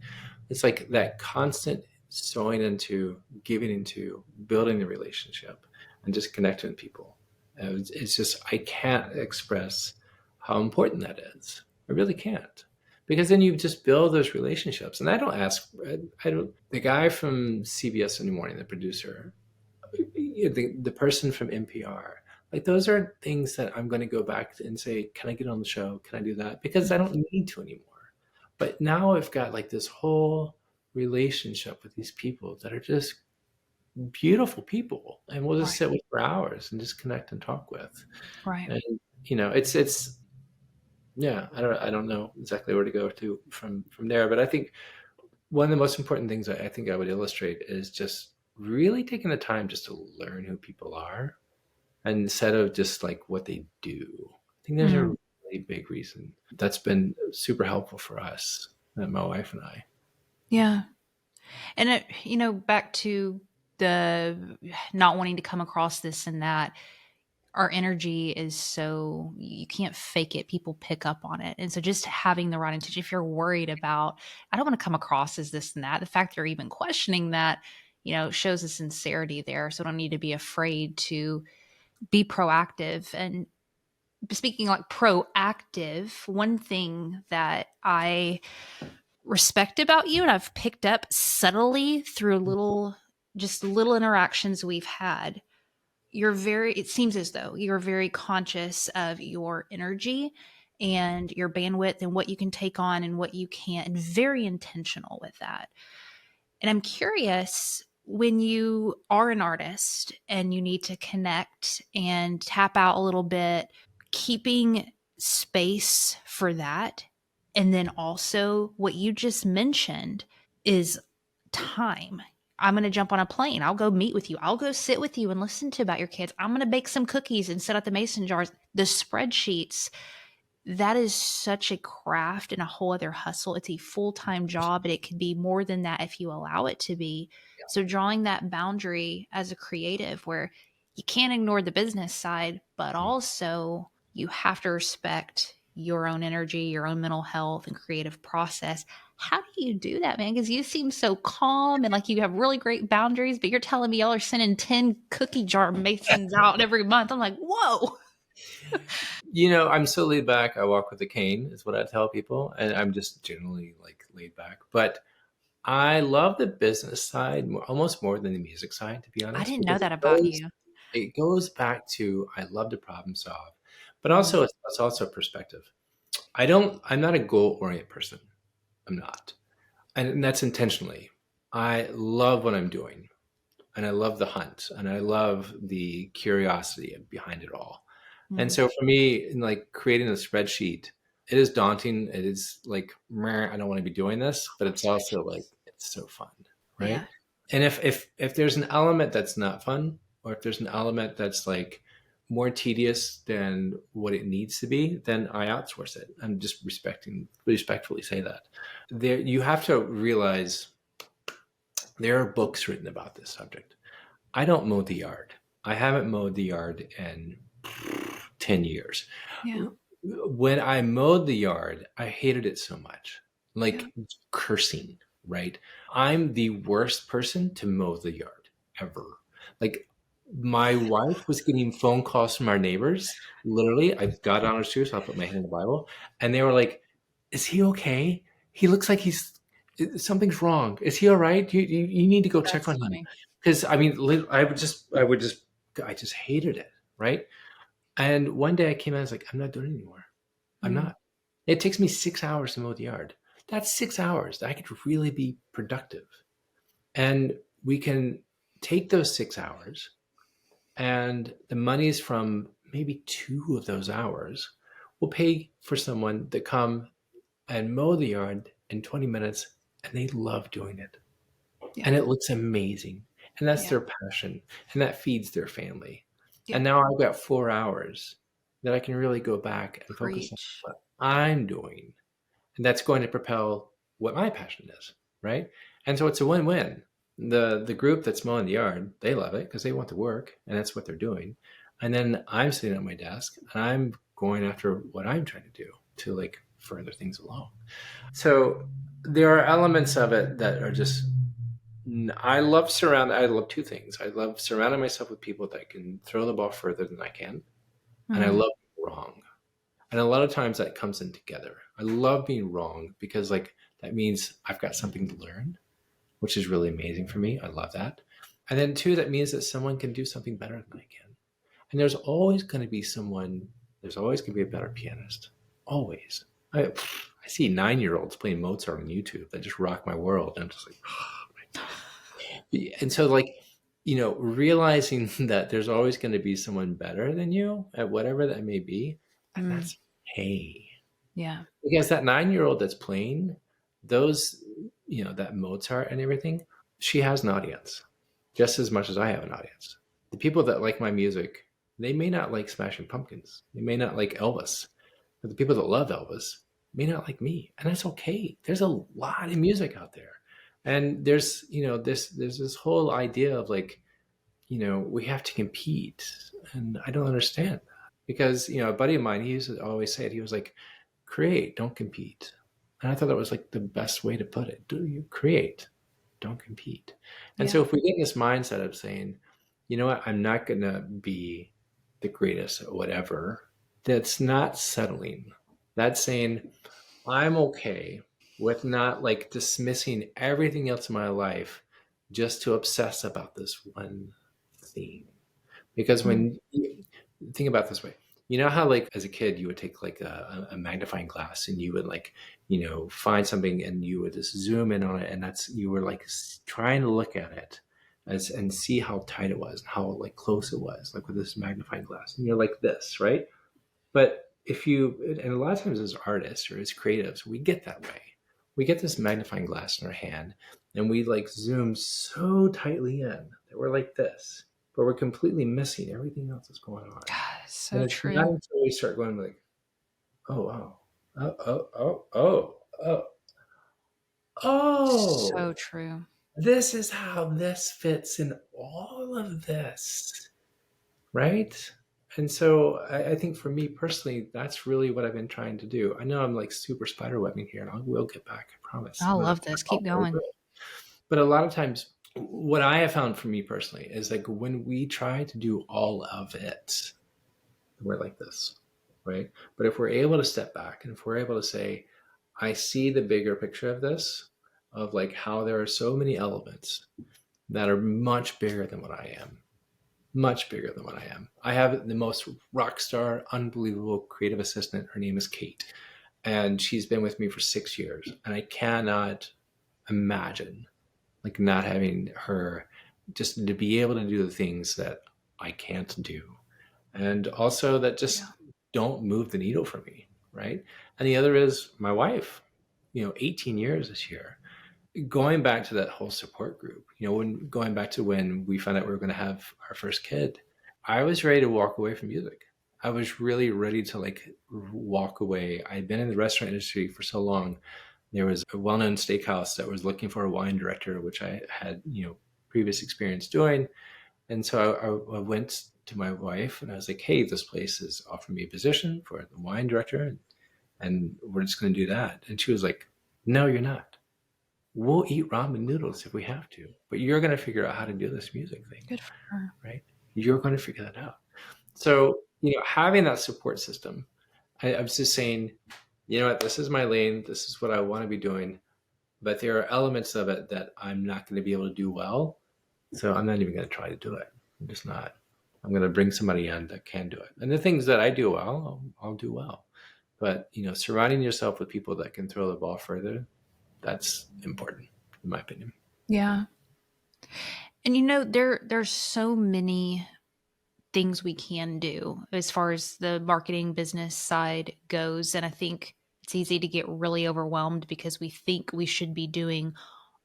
It's like that constant sowing into, giving into, building the relationship and just connecting with people. And it's just, I can't express how important that is. I really can't. Because then you just build those relationships. And I don't ask, I don't, the guy from CBS Sunday Morning, the producer, the person from NPR, like those are things that I'm going to go back and say, can I get on the show? Can I do that? Because I don't need to anymore. But now I've got like this whole relationship with these people that are just beautiful people, and we'll just Right. sit with for hours and just connect and talk with. Right. And you know, it's yeah, I don't know exactly where to go to from there, but I think one of the most important things I think I would illustrate is just really taking the time just to learn who people are instead of just like what they do. I think there's a Mm. really big reason that's been super helpful for us, my wife and I. Yeah. And back to the not wanting to come across this and that, our energy is so, you can't fake it. People pick up on it. And so just having the right intention, if you're worried about, I don't want to come across as this and that, the fact you're even questioning that, shows a sincerity there. So I don't need to be afraid to be proactive. And speaking like proactive, one thing that I respect about you and I've picked up subtly through little interactions we've had, it seems as though you're very conscious of your energy and your bandwidth and what you can take on and what you can't, and very intentional with that. And I'm curious, when you are an artist and you need to connect and tap out a little bit, keeping space for that. And then also what you just mentioned is time. I'm going to jump on a plane. I'll go meet with you. I'll go sit with you and listen to about your kids. I'm going to bake some cookies and set out the mason jars, the spreadsheets. That is such a craft and a whole other hustle. It's a full-time job, and it can be more than that if you allow it to be. So drawing that boundary as a creative where you can't ignore the business side, but also you have to respect your own energy, your own mental health and creative process. how do you do that, man? Because you seem so calm and like you have really great boundaries, but you're telling me y'all are sending 10 cookie jar masons out every month. I'm like, whoa. I'm so laid back. I walk with a cane is what I tell people. And I'm just generally like laid back. But I love the business side almost more than the music side, to be I honest, didn't know because that about you. it goes back to I love to problem solve, but Mhm. also it's also perspective. I'm not a goal oriented person. I'm not. And that's intentionally. I love what I'm doing and I love the hunt and I love the curiosity behind it all. And Mhm. so for me, in like creating a spreadsheet, it is daunting. It is like, meh, I don't want to be doing this, but it's also like it's so fun, right? Yeah. And if there's an element that's not fun, or if there's an element that's like more tedious than what it needs to be, then I outsource it. I'm just respectfully say that. There, you have to realize there are books written about this subject. I don't mow the yard. I haven't mowed the yard in 10 years. Yeah. When I mowed the yard, I hated it so much. Yeah. Like cursing, right? I'm the worst person to mow the yard ever. Like my wife was getting phone calls from our neighbors. Literally, I got on her shoes, so I put my hand in the Bible, and they were like, "Is he okay? He looks like something's wrong. Is he all right? You need to go check That's on him." funny. Because I mean, I just hated it, right? And one day I came out, I was like, I'm not doing it anymore. I'm Mm. not. It takes me 6 hours to mow the yard. That's 6 hours that I could really be productive. And we can take those 6 hours and the monies from maybe 2 of those hours will pay for someone to come and mow the yard in 20 minutes and they love doing it. Yeah. And it looks amazing. And that's Yeah. their passion. And that feeds their family. Yeah. And now I've got 4 hours that I can really go back and focus on Preach. what I'm doing. And that's going to propel what my passion is, right? And so it's a win-win. The group that's mowing the yard, they love it because they want to work and that's what they're doing. And then I'm sitting at my desk and I'm going after what I'm trying to do to like further things along. So there are elements of it that are just I love two things. I love surrounding myself with people that can throw the ball further than I can, and I Mhm. love being wrong. And a lot of times that comes in together. I love being wrong because like that means I've got something to learn, which is really amazing for me. I love that. And then two, that means that someone can do something better than I can. And there's always going to be someone. There's always going to be a better pianist. Always. I see 9-year-olds playing Mozart on YouTube that just rock my world. And I'm just like, and so like realizing that there's always going to be someone better than you at whatever that may be, and Mm. that's okay, Yeah. because that 9-year-old that's playing those, that Mozart and everything, she has an audience just as much as I have an audience. The people that like my music, they may not like Smashing Pumpkins, they may not like Elvis, but the people that love Elvis may not like me, and that's okay. There's a lot of music out there, and there's this whole idea of like, we have to compete, and I don't understand that because a buddy of mine, he used to always say it. He was like, "Create, don't compete," and I thought that was like the best way to put it. Do you create, don't compete? And Yeah. so if we get in this mindset of saying, you know what, I'm not gonna be the greatest at whatever, that's not settling. That's saying I'm okay with not like dismissing everything else in my life just to obsess about this one thing. Because Mm. when you think about it this way, you know how like as a kid you would take like a magnifying glass and you would like find something and you would just zoom in on it, and that's you were like trying to look at it and see how tight it was and how like close it was, like with this magnifying glass, and you're like this, right? But if you, and a lot of times as artists or as creatives, we get that way. We get this magnifying glass in our hand and we like zoom so tightly in that we're like this, but we're completely missing everything else that's going on. God, it's And so it's not true. until we start going like, oh, oh, So oh, true. this is how this fits in all of this. Right? And so I think for me personally, that's really what I've been trying to do. I know I'm like super spider webbing here, and I will get back, I promise. I I'm gonna love this. Keep follow going. through. But a lot of times, what I have found for me personally is like when we try to do all of it, we're like this, right? But if we're able to step back and if we're able to say, I see the bigger picture of this, of like how there are so many elements that are much bigger than what I am, much bigger than what I am. I have the most rock star, unbelievable creative assistant. Her name is Kate, and she's been with me for 6 years. And I cannot imagine like not having her just to be able to do the things that I can't do. And also that just don't move the needle for me, right? And the other is my wife, 18 years this year. Going back to that whole support group, when going back to when we found out we were going to have our first kid, I was ready to walk away from music. I was really ready to like walk away. I'd been in the restaurant industry for so long. There was a well-known steakhouse that was looking for a wine director, which I had, previous experience doing. And so I went to my wife and I was like, hey, this place has offered me a position for the wine director, and we're just going to do that. And she was like, no, you're not. We'll eat ramen noodles if we have to, but you're going to figure out how to do this music thing, Good for her. right? You're going to figure that out. So, having that support system, I was just saying, you know what, this is my lane. This is what I want to be doing. But there are elements of it that I'm not going to be able to do well. So I'm not even going to try to do it. I'm just not. I'm going to bring somebody in that can do it. And the things that I do well, I'll do well. But, surrounding yourself with people that can throw the ball further, that's important, in my opinion. Yeah. And there's so many things we can do as far as the marketing business side goes. And I think it's easy to get really overwhelmed because we think we should be doing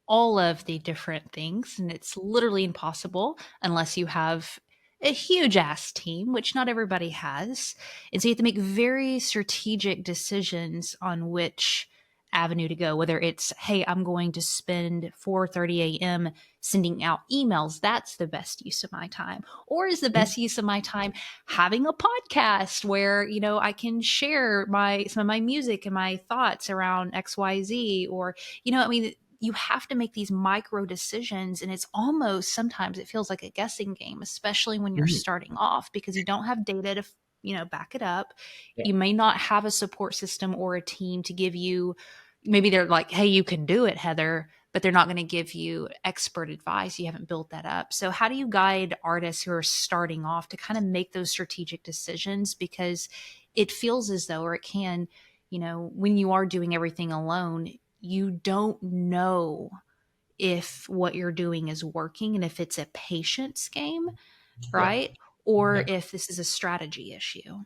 all of the different things. And it's literally impossible unless you have a huge ass team, which not everybody has. And so you have to make very strategic decisions on which avenue to go, whether it's, hey, I'm going to spend 4:30 a.m. sending out emails. That's the best use of my time. Or is the best use of my time having a podcast where, I can share some of my music and my thoughts around XYZ, or, you have to make these micro decisions, and it's almost sometimes it feels like a guessing game, especially when you're starting off, because you don't have data to back it up. Yeah. You may not have a support system or a team to give you, maybe they're like, hey, you can do it, Heather, but they're not going to give you expert advice. You haven't built that up. So how do you guide artists who are starting off to kind of make those strategic decisions? Because it feels as though, or it can, when you are doing everything alone, you don't know if what you're doing is working and if it's a patience game, right? Or if this is a strategy issue.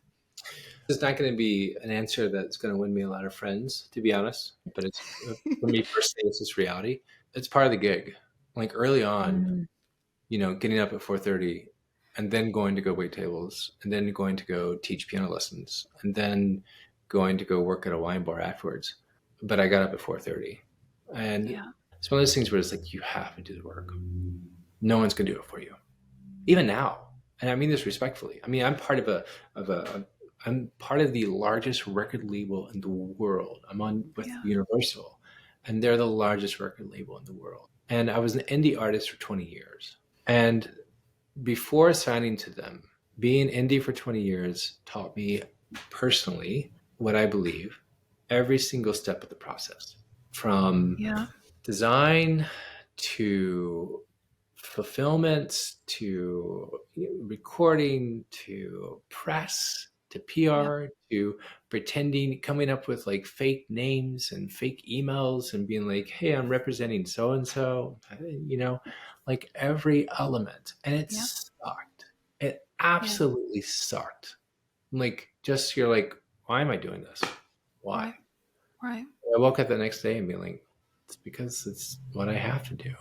It's not going to be an answer that's going to win me a lot of friends, to be honest. But it's for me personally, it's just reality. It's part of the gig. Like early on, getting up at 4:30 and then going to go wait tables and then going to go teach piano lessons and then going to go work at a wine bar afterwards. But I got up at 4:30, and it's one of those things where it's like you have to do the work. No one's going to do it for you, even now. And I mean this respectfully. I mean, I'm part I'm part of the largest record label in the world. I'm on with Universal, and they're the largest record label in the world. And I was an indie artist for 20 years. And before signing to them, being indie for 20 years taught me personally what I believe every single step of the process, from design to fulfillment to recording to press to PR to pretending, coming up with like fake names and fake emails and being like, hey, I'm representing so and so, like every element. And it sucked. It absolutely sucked. Like, just you're like, why am I doing this? Why? Right. I woke up the next day and be like, it's because it's what I have to do,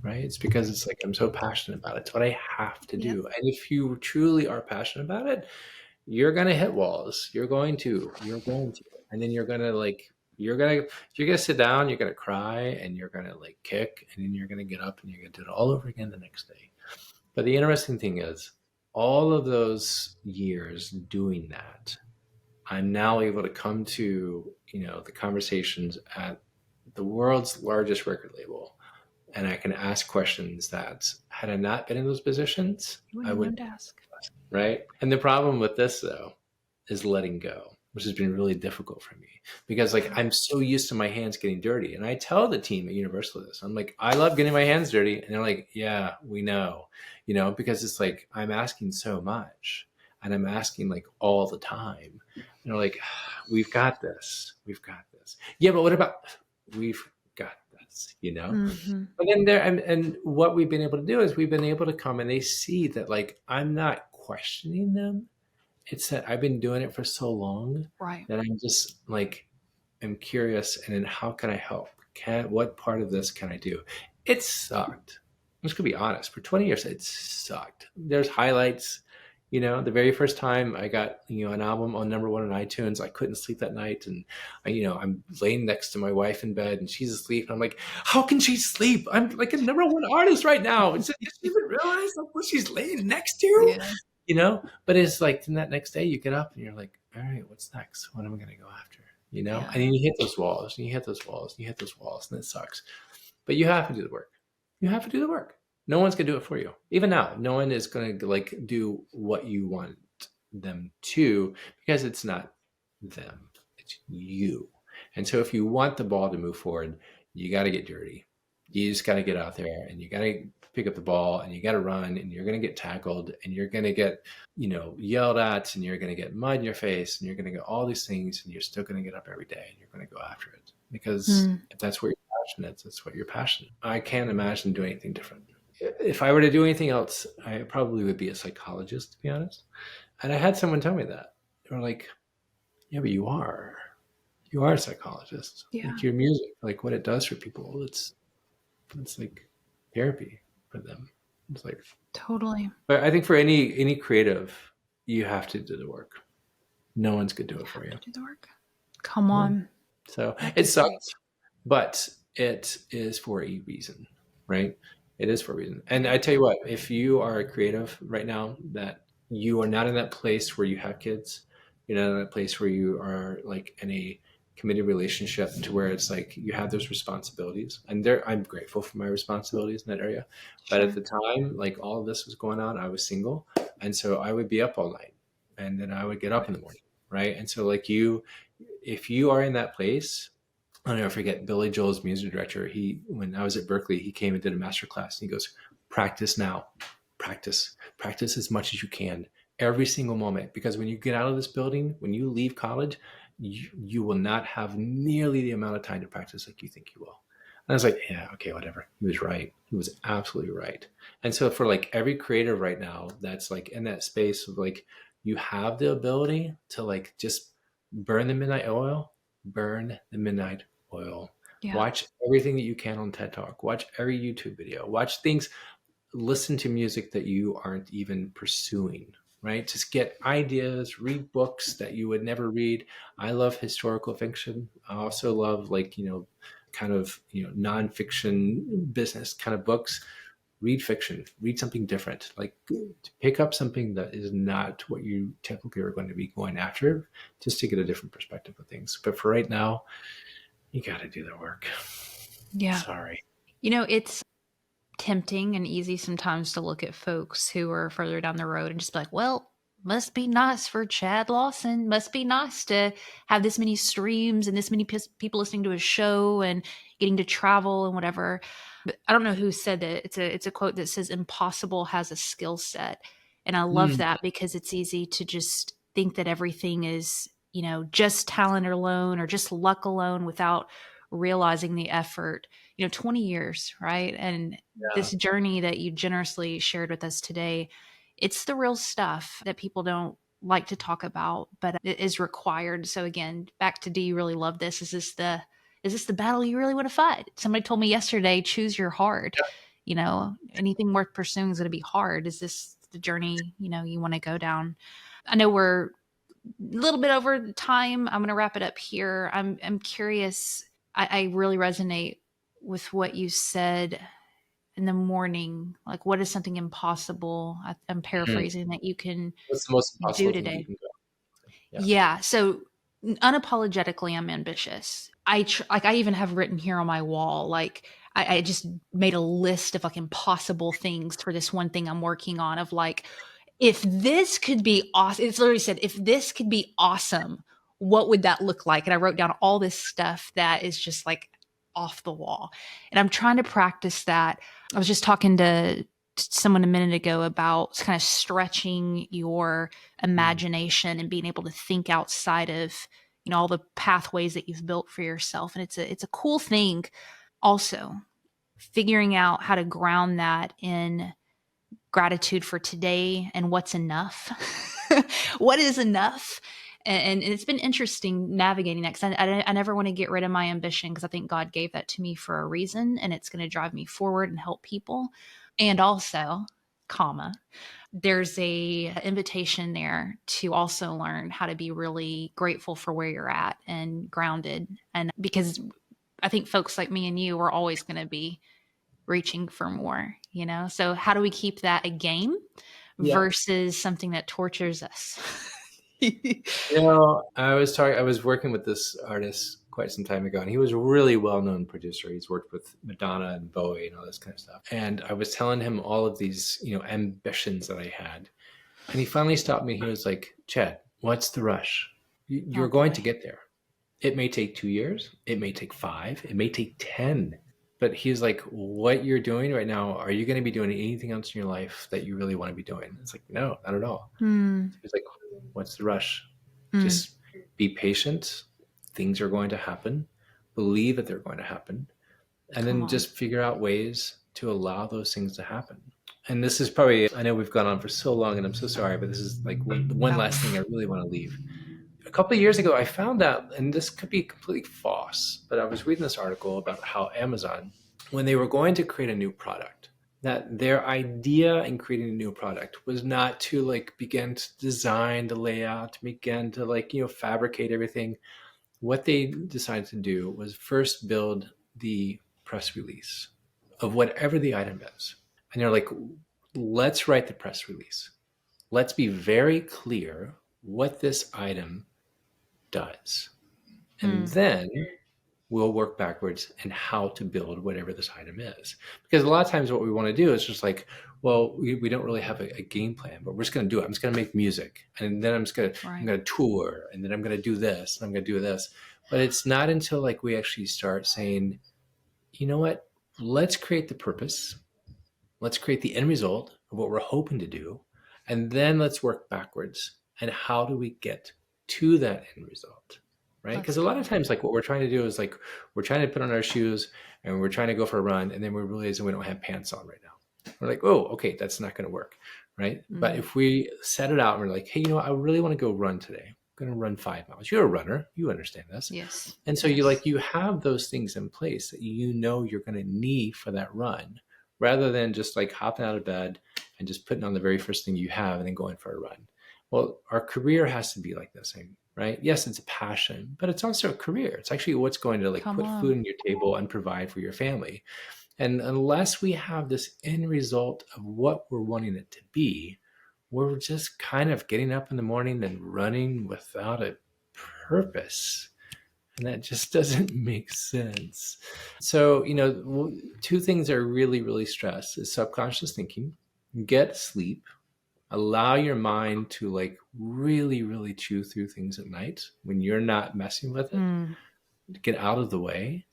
right? It's because it's like I'm so passionate about it. It's what I have to do. And if you truly are passionate about it, you're gonna hit walls. You're going to, and then you're gonna sit down. You're gonna cry, and you're gonna like kick, and then you're gonna get up, and you're gonna do it all over again the next day. But the interesting thing is, all of those years doing that, I'm now able to come to, the conversations at the world's largest record label, and I can ask questions that had I not been in those positions, You I wouldn't would, know to ask. right? And the problem with this though is letting go, which has been really difficult for me because like I'm so used to my hands getting dirty. And I tell the team at Universal this. I'm like, I love getting my hands dirty. And they're like, yeah, we know, because it's like I'm asking so much and I'm asking like all the time. And they're like, we've got this. We've got this. Yeah, but what about we've got this. Mm-hmm. But then there and what we've been able to do is we've been able to come and they see that like I'm not questioning them. It's that I've been doing it for so long Right. that I'm just like I'm curious and then how can I help? What part of this can I do? It sucked. I'm just gonna be honest. For 20 years it sucked. There's highlights. The very first time I got, an album on #1 on iTunes, I couldn't sleep that night. And I'm laying next to my wife in bed and she's asleep. And I'm like, how can she sleep? I'm like a #1 artist right now. Does she even realize like what she's laying next to? But it's like then that next day you get up and you're like, all right, what's next? What am I going to go after? Yeah. And then you hit those walls and you hit those walls and you hit those walls and it sucks. But you have to do the work. You have to do the work. No one's going to do it for you. Even now, no one is going to like do what you want them to because it's not them. It's you. And so if you want the ball to move forward, you got to get dirty. You just got to get out there and you got to pick up the ball and you got to run and you're going to get tackled and you're going to get, yelled at and you're going to get mud in your face and you're going to get all these things and you're still going to get up every day and you're going to go after it because if that's where you're passionate, that's what you're passionate. I can't imagine doing anything different. If I were to do anything else, I probably would be a psychologist, to be honest. And I had someone tell me that. They were like, yeah, but you are a psychologist. Yeah. Like your music, like what it does for people, it's like therapy for them. It's like Totally. But I think for any creative, you have to do the work. No one's gonna do it for you. Do the work. Come on. So it sucks, but it is for a reason, right? It is for a reason. And I tell you what, if you are a creative right now, that you are not in that place where you have kids, you're not in that place where you are like in a committed relationship to where it's like you have those responsibilities. And I'm grateful for my responsibilities in that area. But at the time, like all of this was going on, I was single. And so I would be up all night and then I would get up in the morning, right? And so like if you are in that place, I'll never forget Billy Joel's music director. When I was at Berkeley, he came and did a master class and he goes, practice now, practice as much as you can every single moment. Because when you get out of this building, when you leave college, you will not have nearly the amount of time to practice like you think you will. And I was like, yeah, okay, whatever. He was right. He was absolutely right. And so for like every creator right now, that's like in that space of like, you have the ability to like, just burn the midnight oil. Yeah. Watch everything that you can on TED Talk, watch every YouTube video, watch things, listen to music that you aren't even pursuing, right? Just get ideas, read books that you would never read. I love historical fiction. I also love like, kind of, nonfiction business kind of books. Read fiction, read something different, like pick up something that is not what you typically are going to be going after, just to get a different perspective of things. But for right now, you got to do the work. Yeah. Sorry. It's tempting and easy sometimes to look at folks who are further down the road and just be like, well, must be nice for Chad Lawson. Must be nice to have this many streams and this many people listening to his show and getting to travel and whatever. But I don't know who said that. It's a quote that says impossible has a skill set. And I love that because it's easy to just think that everything is, just talent alone or just luck alone without realizing the effort, 20 years, right? And this journey that you generously shared with us today, it's the real stuff that people don't like to talk about, but it is required. So again, back to, do you really love this? Is this the battle you really want to fight? Somebody told me yesterday, choose your hard. Anything worth pursuing is going to be hard. Is this the journey, you want to go down? I know we're a little bit over time. I'm going to wrap it up here. I'm curious. I really resonate with what you said in the morning. Like, what is something impossible? I'm paraphrasing that you can What's the most impossible do today. thing you can do? Yeah. So unapologetically, I'm ambitious. I even have written here on my wall, like I just made a list of like impossible things for this one thing I'm working on, of like, if this could be awesome, it's literally said, if this could be awesome, what would that look like? And I wrote down all this stuff that is just like off the wall. And I'm trying to practice that. I was just talking to someone a minute ago about kind of stretching your imagination and being able to think outside of, all the pathways that you've built for yourself. And it's a cool thing. Also, figuring out how to ground that in gratitude for today and what's enough. What is enough? And it's been interesting navigating that, because I never want to get rid of my ambition, because I think God gave that to me for a reason, and it's going to drive me forward and help people. And also, there's a invitation there to also learn how to be really grateful for where you're at and grounded. And because I think folks like me and you are always going to be reaching for more, So how do we keep that a game versus something that tortures us? I was working with this artist quite some time ago, and he was a really well-known producer. He's worked with Madonna and Bowie and all this kind of stuff. And I was telling him all of these, ambitions that I had. And he finally stopped me. He was like, Chad, what's the rush? You're going to get there. It may take 2 years. It may take 5. It may take 10. But he's like, what you're doing right now, are you going to be doing anything else in your life that you really want to be doing? It's like, no, not at all. He's like, what's the rush? Just be patient. Things are going to happen. Believe that they're going to happen. And then just figure out ways to allow those things to happen. And this is probably, I know we've gone on for so long, and I'm so sorry, but this is like one last thing I really want to leave. A couple of years ago, I found out, and this could be completely false, but I was reading this article about how Amazon, when they were going to create a new product, that their idea in creating a new product was not to like begin to design the layout, to begin to fabricate everything. What they decided to do was first build the press release of whatever the item is. And they're like, let's write the press release. Let's be very clear what this item does. And then we'll work backwards in how to build whatever this item is. Because a lot of times what we want to do is just like, well, we don't really have a game plan, but we're just going to do it. I'm just going to make music. And then I'm going to tour. And then I'm going to do this. And I'm going to do this. But it's not until like we actually start saying, you know what, let's create the purpose. Let's create the end result of what we're hoping to do. And then let's work backwards. And how do we get to that end result? Right? Because a lot of times, like what we're trying to do is like, we're trying to put on our shoes and we're trying to go for a run. And then we realize we don't have pants on right now. We're like, oh, okay, that's not going to work. Right. But if we set it out and we're like, hey, I really want to go run today. I'm going to run 5 miles. You're a runner. You understand this. Yes. And so you have those things in place that you're going to need for that run, rather than just like hopping out of bed and just putting on the very first thing you have and then going for a run. Well, our career has to be like the same, right? Yes, it's a passion, but it's also a career. It's actually what's going to put food on your table and provide for your family. And unless we have this end result of what we're wanting it to be, we're just kind of getting up in the morning and running without a purpose. And that just doesn't make sense. So, 2 things that are really, really stressed is subconscious thinking. Get sleep. Allow your mind to really, really chew through things at night when you're not messing with it. Get out of the way.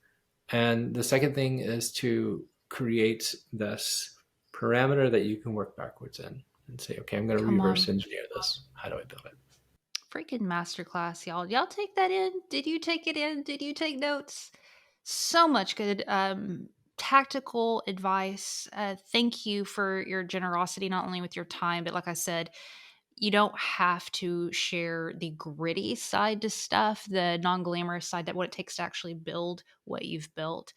And the second thing is to create this parameter that you can work backwards in and say, okay, I'm going to reverse engineer this. How do I build it? Freaking masterclass, y'all. Y'all take that in? Did you take it in? Did you take notes? So much good tactical advice. Thank you for your generosity, not only with your time, but like I said, you don't have to share the gritty side to stuff, the non-glamorous side, that what it takes to actually build what you've built.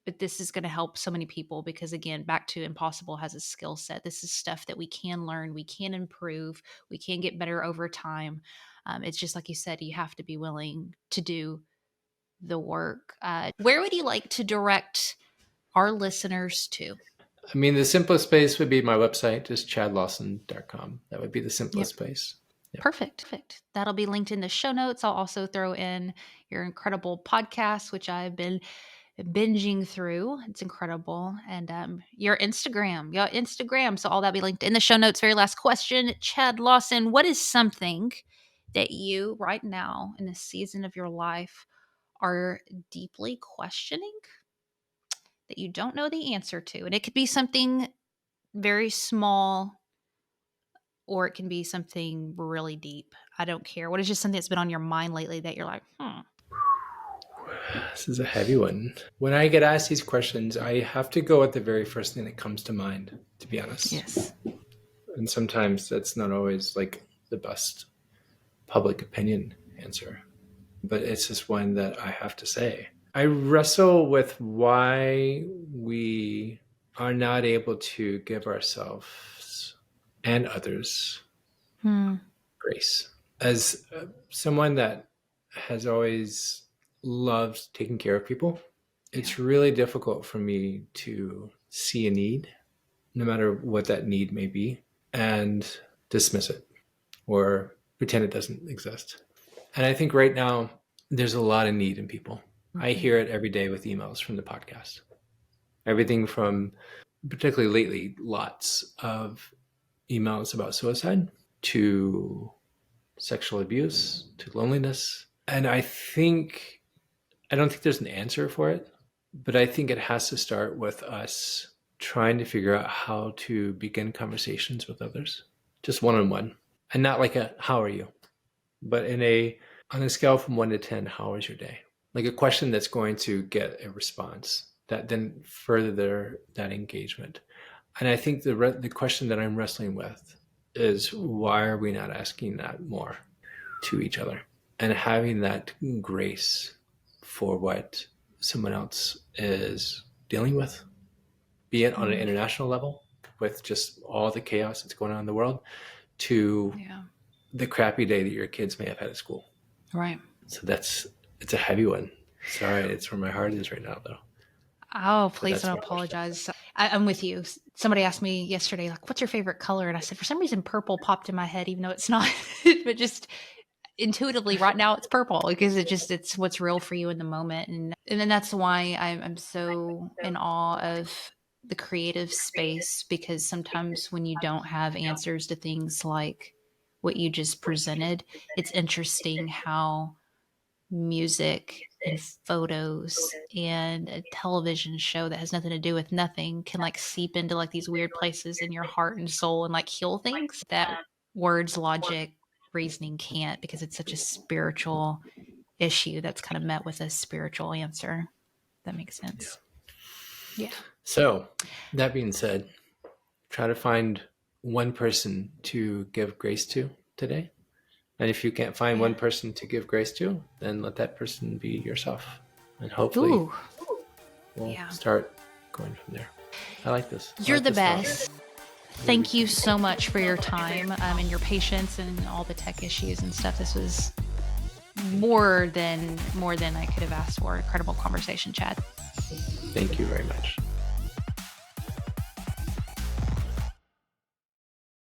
But this is going to help so many people because, again, back to impossible has a skill set. This is stuff that we can learn, we can improve, we can get better over time. It's just like you said, you have to be willing to do the work. Where would you like to direct our listeners to? I mean, the simplest place would be my website, just chadlawson.com. That would be the simplest place. Yeah. Perfect. That'll be linked in the show notes. I'll also throw in your incredible podcast, which I've been binging through. It's incredible. And your Instagram. So all that be linked in the show notes. Very last question, Chad Lawson, what is something that you right now in this season of your life are deeply questioning that you don't know the answer to? And it could be something very small or it can be something really deep. I don't care. What is just something that's been on your mind lately that you're like, This is a heavy one. When I get asked these questions, I have to go with the very first thing that comes to mind, to be honest. Yes. And sometimes that's not always like the best public opinion answer, but it's just one that I have to say. I wrestle with why we are not able to give ourselves and others grace. As someone that has always loved taking care of people, it's really difficult for me to see a need, no matter what that need may be, and dismiss it or pretend it doesn't exist. And I think right now there's a lot of need in people. I hear it every day with emails from the podcast. Everything from, particularly lately, lots of emails about suicide to sexual abuse to loneliness. And I don't think there's an answer for it, but I think it has to start with us trying to figure out how to begin conversations with others, just one-on-one, and not like a, how are you? But on a scale from 1 to 10, how was your day? Like a question that's going to get a response that then further that engagement. And I think the question that I'm wrestling with is, why are we not asking that more to each other and having that grace for what someone else is dealing with, be it on an international level with just all the chaos that's going on in the world, to the crappy day that your kids may have had at school. Right. So it's a heavy one. Sorry, it's where my heart is right now, though. Oh, please don't apologize. I'm with you. Somebody asked me yesterday, like, what's your favorite color? And I said, for some reason, purple popped in my head, even though it's not, but just intuitively right now it's purple because it's what's real for you in the moment. And then that's why I'm so in awe of the creative space, because sometimes when you don't have answers to things like what you just presented, it's interesting how music and photos and a television show that has nothing to do with nothing can like seep into like these weird places in your heart and soul and like heal things that words, logic, reasoning can't, because it's such a spiritual issue that's kind of met with a spiritual answer. That makes sense. Yeah. So that being said, try to find one person to give grace to today. And if you can't find one person to give grace to, then let that person be yourself. And hopefully we'll start going from there. I like this. You're the best. Thank you so much for your time and your patience and all the tech issues and stuff. This was more than I could have asked for. Incredible conversation, Chad. Thank you very much.